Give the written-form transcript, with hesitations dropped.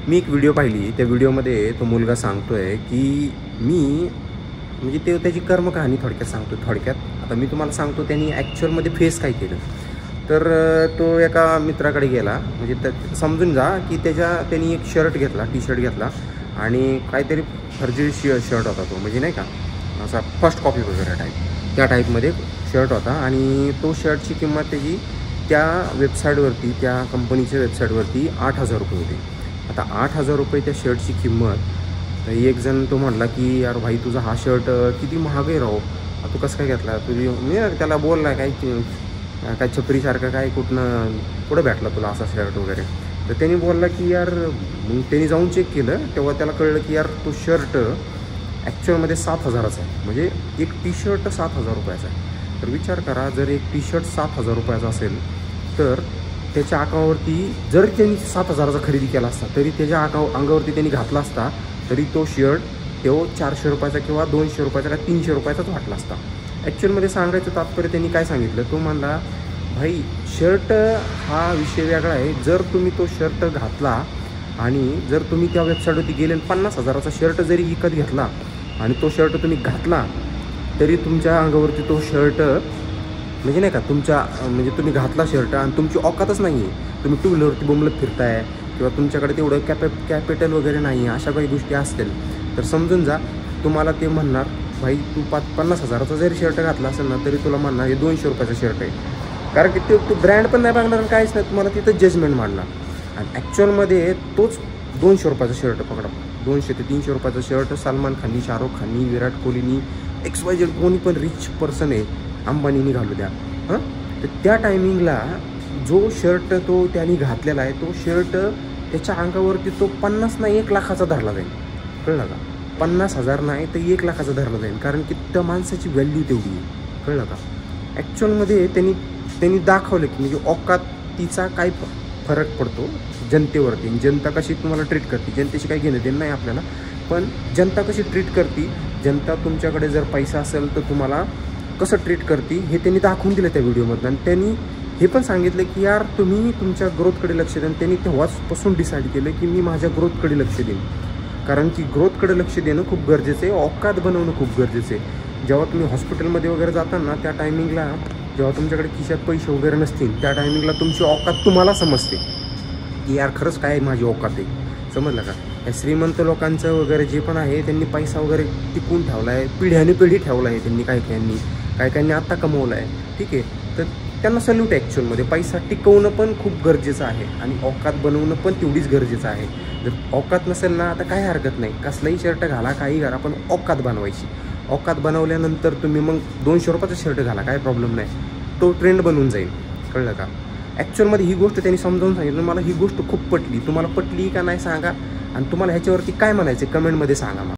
मी एक व्हिडिओ पाहिली, त्या व्हिडिओमध्ये तो मुलगा सांगतोय की मी म्हणजे ते त्याची कर्मकहाणी थोडक्यात सांगतो. आता मी तुम्हाला सांगतो त्यांनी ॲक्च्युअलमध्ये फेस काय केलं. तर तो एका मित्राकडे गेला, म्हणजे त्या समजून जा की त्यांनी एक टी शर्ट घेतला आणि काहीतरी फर्जी शर्ट होता तो, म्हणजे नाही का असा फर्स्ट कॉपी वगैरे टाईप, त्या टाईपमध्ये शर्ट होता. आणि तो शर्टची किंमत त्याची त्या वेबसाईटवरती, त्या कंपनीच्या वेबसाईटवरती 8,000 रुपये होते. आता 8,000 रुपये त्या शर्टची किंमत. तर एक जण तो म्हटला की यार भाई तुझा हा शर्ट किती महाग आहे राव, तू कसं काय घेतला. मी त्याला बोलला काय छपरीसारखं काय कुठं भेटला तुला असा शर्ट वगैरे. तर त्यांनी बोलला की यार, मग त्यांनी जाऊन चेक केलं तेव्हा त्याला कळलं की यार तो शर्ट ॲक्च्युअलमध्ये 7,000चा आहे. म्हणजे एक टी शर्ट 7,000 रुपयाचा आहे. तर विचार करा, जर एक टी शर्ट 7,000 रुपयाचा असेल तर त्याच्या अंगावरती जर त्यांनी 7,000चा खरेदी केला असता तरी त्याच्या अंगावरती त्यांनी घातला असता तरी तो शर्ट 400 रुपयाचा किंवा 200 रुपयाचा किंवा 300 रुपयाचाच वाटला असता. ॲक्च्युअलमध्ये सांगायचं तात्पर्य त्यांनी काय सांगितलं, तो म्हणला भाई शर्ट हा विषय वेगळा आहे. जर तुम्ही तो शर्ट घातला आणि जर तुम्ही त्या वेबसाईटवरती गेले 50,000चा शर्ट जरी विकत घेतला आणि तो शर्ट तुम्ही घातला तरी तुमच्या अंगावरती तो शर्ट म्हणजे नाही का म्हणजे तुम्ही घातला शर्ट आणि तुमची औकातच नाही आहे, तुम्ही टू व्हीलरवरती बोंबलत फिरताय किंवा तुमच्याकडे तेवढं कॅपिटल वगैरे नाही आहे, अशा काही गोष्टी असतील तर समजून जा तुम्हाला ते म्हणणार भाई तू 50,000चा जरी शर्ट घातला असेल ना तरी तुला म्हणणार हे 200 रुपयाचा शर्ट आहे. कारण की तू ब्रँड पण नाही बघणार आणि काहीच नाही, तुम्हाला तिथं जजमेंट मांडणार. आणि ॲक्च्युअलमध्ये तोच 200 रुपयाचा शर्ट पकडा, 200 ते 300 रुपयाचा शर्ट सलमान खाननी, शाहरुख खाननी, विराट कोहलीनी, XYZ कोणी पण रिच पर्सन आहे, अंबानीनी घालू द्या. तर त्या टायमिंगला जो शर्ट तो त्यांनी घातलेला आहे तो शर्ट त्याच्या अंगावरती तो 50 नाही 1 लाखाचा धरला जाईल. कळलं का? 50,000 नाही तर 1 लाखाचा धरला जाईल, कारण की त्या माणसाची व्हॅल्यू तेवढी आहे. कळलं का? ॲक्च्युअलमध्ये त्यांनी दाखवलं की म्हणजे औकातीचा काय फरक पडतो जनतेवरती. जनता कशी तुम्हाला ट्रीट करते, जनतेशी काही घेणं देणं नाही आपल्याला, पण जनता कशी ट्रीट करते, जनता तुमच्याकडे जर पैसा असेल तर तुम्हाला कसं ट्रीट करते हे त्यांनी दाखवून दिलं त्या व्हिडिओमधून. आणि त्यांनी हे पण सांगितलं की यार तुम्ही तुमच्या ग्रोथकडे लक्ष द्या. त्यांनी तेव्हाचपासून डिसाईड केलं की मी माझ्या ग्रोथकडे लक्ष देईन, कारण की ग्रोथकडे लक्ष देणं खूप गरजेचं आहे, औकात बनवणं खूप गरजेचं आहे. जेव्हा तुम्ही हॉस्पिटलमध्ये वगैरे जाता ना त्या टायमिंगला, जेव्हा तुमच्याकडे खिशात पैसे वगैरे नसतील त्या टायमिंगला तुमची औकात तुम्हाला समजते की यार खरंच काय माझी औकात आहे. समजलं का? या श्रीमंत लोकांचं वगैरे जे पण आहे त्यांनी पैसा वगैरे टिकून ठेवला आहे, पिढी ठेवला आहे त्यांनी. काही आत्ता कमवला आहे, ठीक आहे. तर त्यांना सल्यूट आहे. ॲक्च्युअलमध्ये पैसा टिकवणं पण खूप गरजेचं आहे आणि औकात बनवणं पण तेवढीच गरजेचं आहे. जर औकात नसेल ना आता काही हरकत नाही, कसलाही शर्ट घाला, काही घाला, पण औकात बनवायची. औकात बनवल्यानंतर तुम्ही मग 200 रुपयाचा शर्ट घाला, काही प्रॉब्लेम नाही, तो ट्रेंड बनून जाईल. कळलं का? ॲक्च्युअलमध्ये ही गोष्ट त्यांनी समजावून सांगितलं. मला ही गोष्ट खूप पटली. तुम्हाला पटली का नाही सांगा, आणि तुम्हाला ह्याच्यावरती काय म्हणायचं कमेंटमध्ये सांगा मला.